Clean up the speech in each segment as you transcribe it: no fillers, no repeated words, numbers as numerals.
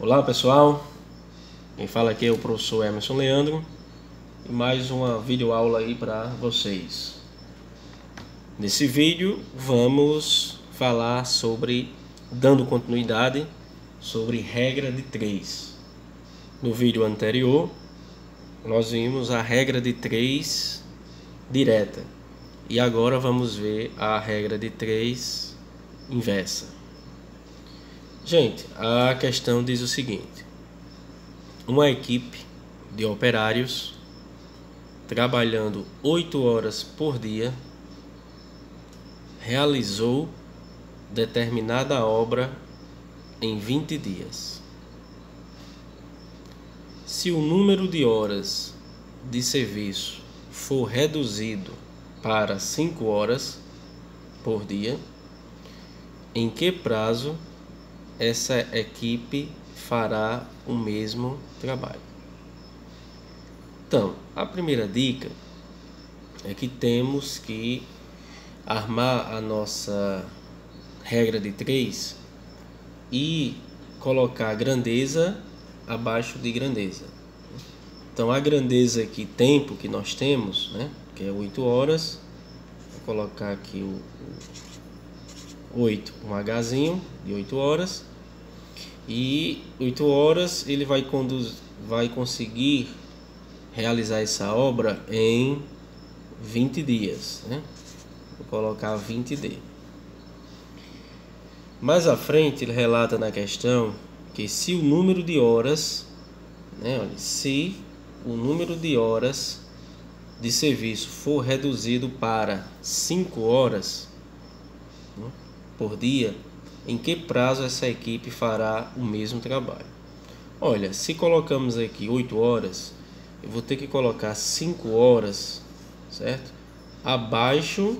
Olá pessoal, quem fala aqui é o professor Emerson Leandro e mais uma videoaula aí para vocês. Nesse vídeo vamos falar sobre, dando continuidade, sobre regra de 3. No vídeo anterior nós vimos a regra de 3 direta e agora vamos ver a regra de 3 inversa. Gente, a questão diz o seguinte: uma equipe de operários trabalhando 8 horas por dia realizou determinada obra em 20 dias. Se o número de horas de serviço for reduzido para 5 horas por dia, em que prazo essa equipe fará o mesmo trabalho? Então, a primeira dica é que temos que armar a nossa regra de 3 e colocar grandeza abaixo de grandeza. Então, a grandeza aqui, tempo que nós temos, né, que é 8 horas, vou colocar aqui o 8, um Hzinho de 8 horas, e 8 horas ele vai conseguir realizar essa obra em 20 dias, né? Vou colocar 20D. Mais à frente ele relata na questão que se o número de horas, né, olha, se o número de horas de serviço for reduzido para 5 horas, né, por dia, em que prazo essa equipe fará o mesmo trabalho? Olha, se colocamos aqui 8 horas, eu vou ter que colocar 5 horas, certo? Abaixo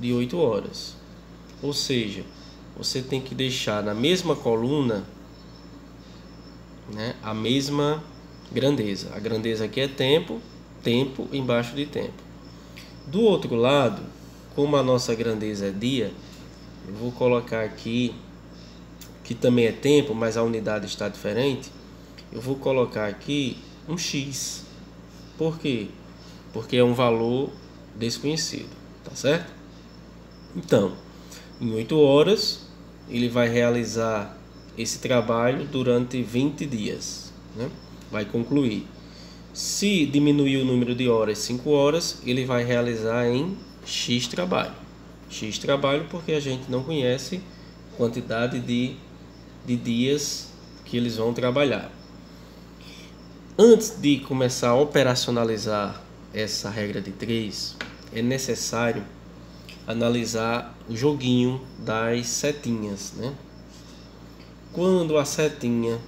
de 8 horas. Ou seja, você tem que deixar na mesma coluna, né, a mesma grandeza. A grandeza aqui é tempo, tempo embaixo de tempo. Do outro lado, como a nossa grandeza é dia, eu vou colocar aqui, que também é tempo, mas a unidade está diferente. Eu vou colocar aqui um X. Por quê? Porque é um valor desconhecido, tá certo? Então, em 8 horas, ele vai realizar esse trabalho durante 20 dias, né? Vai concluir. Se diminuir o número de horas 5 horas, ele vai realizar em X trabalho. X trabalho porque a gente não conhece a quantidade de dias que eles vão trabalhar. Antes de começar a operacionalizar essa regra de 3, é necessário analisar o joguinho das setinhas, né? Quando a setinha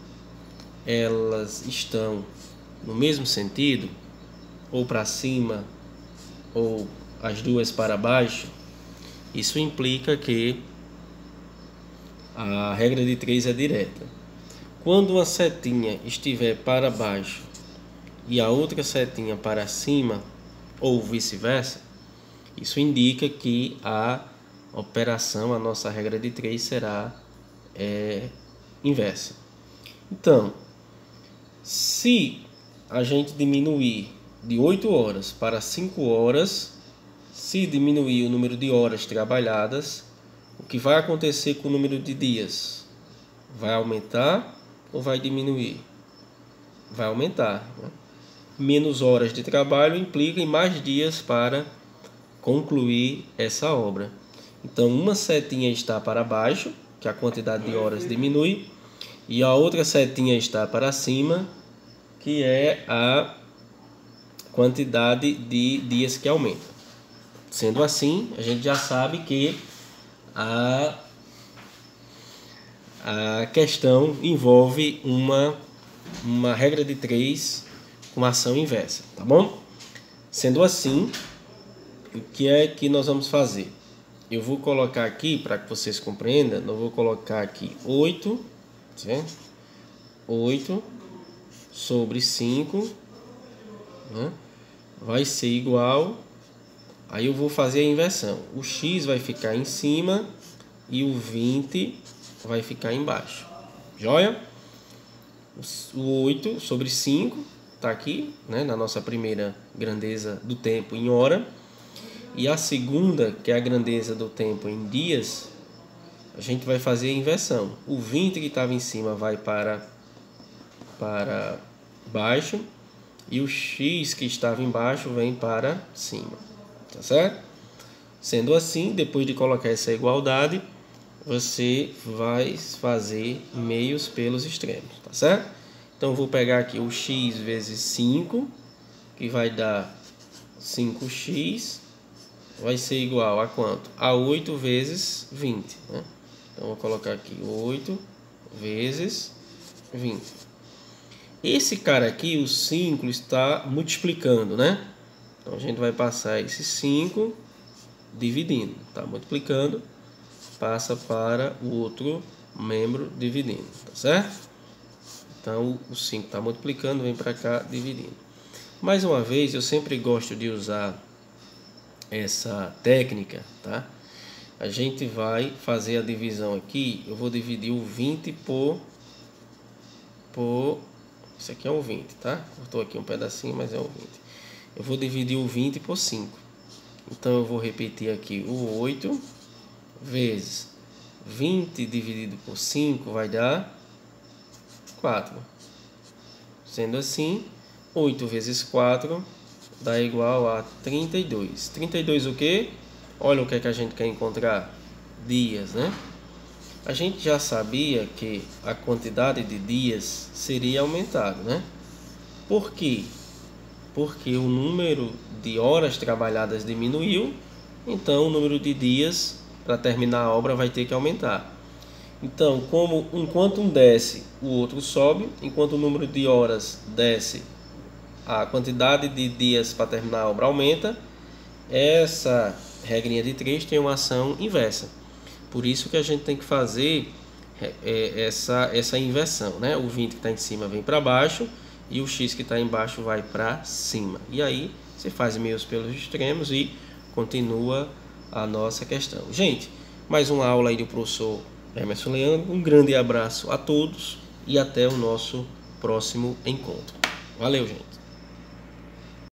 elas estão no mesmo sentido, ou para cima ou as duas para baixo, isso implica que a regra de 3 é direta. Quando uma setinha estiver para baixo e a outra setinha para cima, ou vice-versa, isso indica que a operação, a nossa regra de 3 será inversa. Então, se a gente diminuir de 8 horas para 5 horas, se diminuir o número de horas trabalhadas, o que vai acontecer com o número de dias? Vai aumentar ou vai diminuir? Vai aumentar, né? Menos horas de trabalho implica em mais dias para concluir essa obra. Então, uma setinha está para baixo, que a quantidade de horas diminui, e a outra setinha está para cima, que é a quantidade de dias que aumenta. Sendo assim, a gente já sabe que a questão envolve uma regra de 3 com ação inversa, tá bom? Sendo assim, o que é que nós vamos fazer? Eu vou colocar aqui, para que vocês compreendam, eu vou colocar aqui 8, certo? 8 sobre 5, né? Vai ser igual, aí eu vou fazer a inversão. O X vai ficar em cima e o 20 vai ficar embaixo. Joia? O 8 sobre 5 está aqui, né, na nossa primeira grandeza do tempo em hora. E a segunda, que é a grandeza do tempo em dias, a gente vai fazer a inversão. O 20 que estava em cima vai para baixo e o x que estava embaixo vem para cima, tá certo? Sendo assim, depois de colocar essa igualdade, você vai fazer meios pelos extremos, tá certo? Então, eu vou pegar aqui o x vezes 5, que vai dar 5x, vai ser igual a quanto? A 8 vezes 20, né? Então, vou colocar aqui 8 vezes 20. Esse cara aqui, o 5, está multiplicando, né? Então, a gente vai passar esse 5 dividindo, tá multiplicando, passa para o outro membro dividindo, tá certo? Então, o 5 está multiplicando, vem para cá dividindo. Mais uma vez, eu sempre gosto de usar essa técnica, tá? A gente vai fazer a divisão aqui. Eu vou dividir o 20 por isso aqui é um 20, tá? Cortou aqui um pedacinho, mas é um 20. Eu vou dividir o 20 por 5. Então, eu vou repetir aqui o 8 vezes 20 dividido por 5 vai dar 4. Sendo assim, 8 vezes 4 dá igual a 32. 32 o quê? Olha o que é que a gente quer encontrar. Dias, né? A gente já sabia que a quantidade de dias seria aumentada, né? Por quê? Porque o número de horas trabalhadas diminuiu, então o número de dias para terminar a obra vai ter que aumentar. Então, como enquanto um desce, o outro sobe, enquanto o número de horas desce, a quantidade de dias para terminar a obra aumenta. Essa regrinha de 3 tem uma ação inversa. Por isso que a gente tem que fazer essa inversão, né? O 20 que está em cima vem para baixo e o x que está embaixo vai para cima. E aí você faz meios pelos extremos e continua a nossa questão. Gente, mais uma aula aí do professor Emerson Leandro. Um grande abraço a todos e até o nosso próximo encontro. Valeu, gente!